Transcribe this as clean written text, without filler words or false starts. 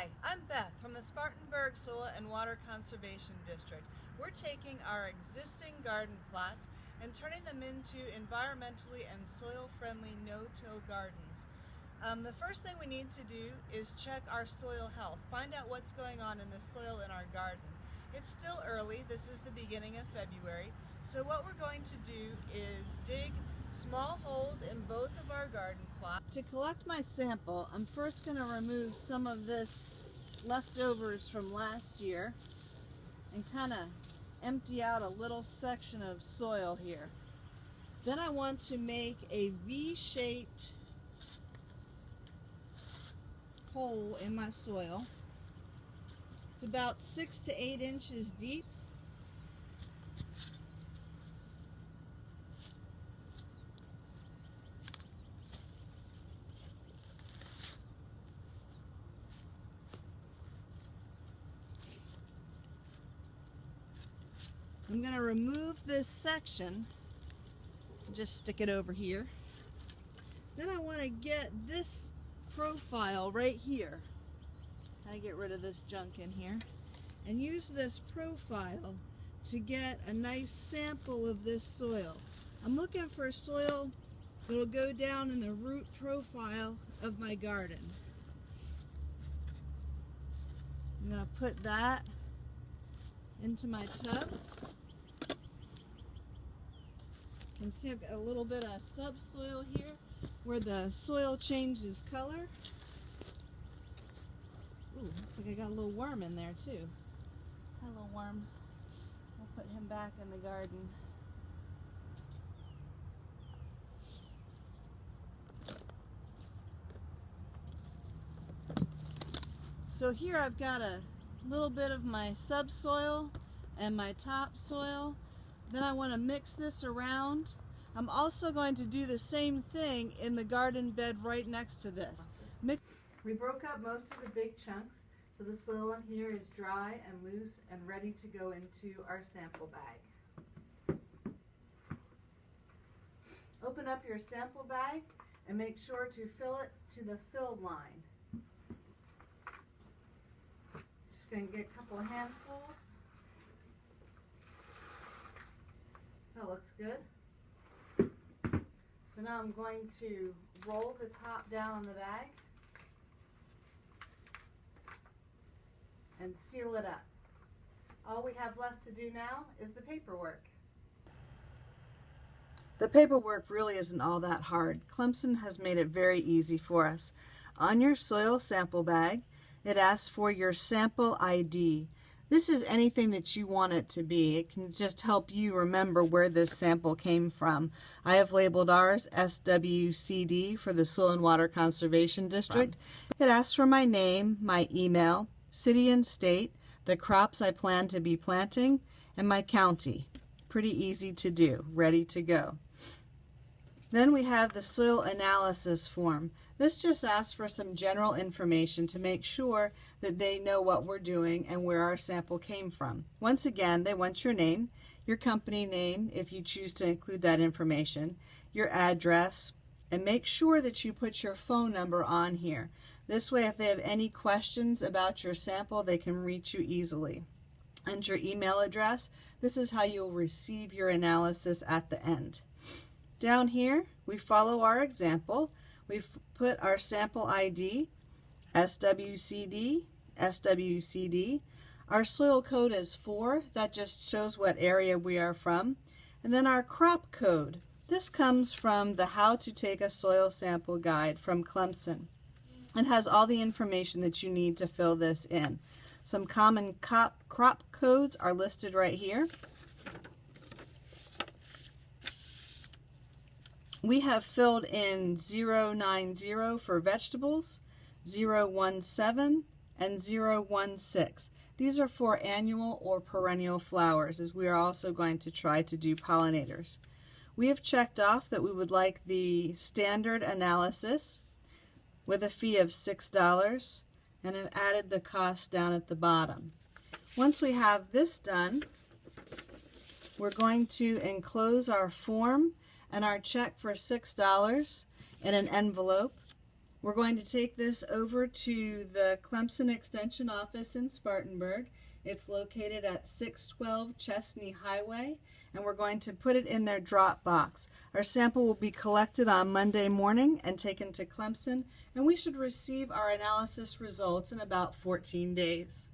Hi, I'm Beth from the Spartanburg Soil and Water Conservation District. We're taking our existing garden plots and turning them into environmentally and soil-friendly no-till gardens. The first thing we need to do is check our soil health, find out what's going on in the soil in our garden. It's still early, this is the beginning of February, so what we're going to do is dig small holes in both of our garden plots. To collect my sample, I'm first going to remove some of this leftovers from last year and kind of empty out a little section of soil here. Then I want to make a V-shaped hole in my soil. It's about 6 to 8 inches deep. I'm going to remove this section, just stick it over here. Then I want to get this profile right here. I get rid of this junk in here and use this profile to get a nice sample of this soil. I'm looking for soil that'll go down in the root profile of my garden. I'm going to put that into my tub. You can see I've got a little bit of subsoil here where the soil changes color. Ooh, looks like I got a little worm in there too. Hi, little worm. I'll put him back in the garden. So here I've got a little bit of my subsoil and my topsoil. Then I want to mix this around. I'm also going to do the same thing in the garden bed right next to this. We broke up most of the big chunks, so the soil in here is dry and loose and ready to go into our sample bag. Open up your sample bag and make sure to fill it to the fill line. Just going to get a couple of handfuls. That looks good. So now I'm going to roll the top down on the bag and seal it up. All we have left to do now is the paperwork. The paperwork really isn't all that hard. Clemson has made it very easy for us. On your soil sample bag, it asks for your sample ID. This is anything that you want it to be. It can just help you remember where this sample came from. I have labeled ours SWCD for the Soil and Water Conservation District. It asks for my name, my email, city and state, the crops I plan to be planting, and my county. Pretty easy to do, ready to go. Then we have the soil analysis form. This just asks for some general information to make sure that they know what we're doing and where our sample came from. Once again, they want your name, your company name if you choose to include that information, your address, and make sure that you put your phone number on here. This way, if they have any questions about your sample, they can reach you easily. And your email address. This is how you'll receive your analysis at the end. Down here, we follow our example. We've put our sample ID, SWCD, SWCD. Our soil code is 4. That just shows what area we are from. And then our crop code. This comes from the How to Take a Soil Sample Guide from Clemson. It has all the information that you need to fill this in. Some common crop codes are listed right here. We have filled in 090 for vegetables, 017, and 016. These are for annual or perennial flowers, as we are also going to try to do pollinators. We have checked off that we would like the standard analysis with a fee of $6 and have added the cost down at the bottom. Once we have this done, we're going to enclose our form and our check for $6 in an envelope We're going to take this over to the Clemson Extension office in Spartanburg. It's located at 612 Chesney Highway, and we're going to put it in their drop box. Our sample will be collected on Monday morning and taken to Clemson, and we should receive our analysis results in about 14 days.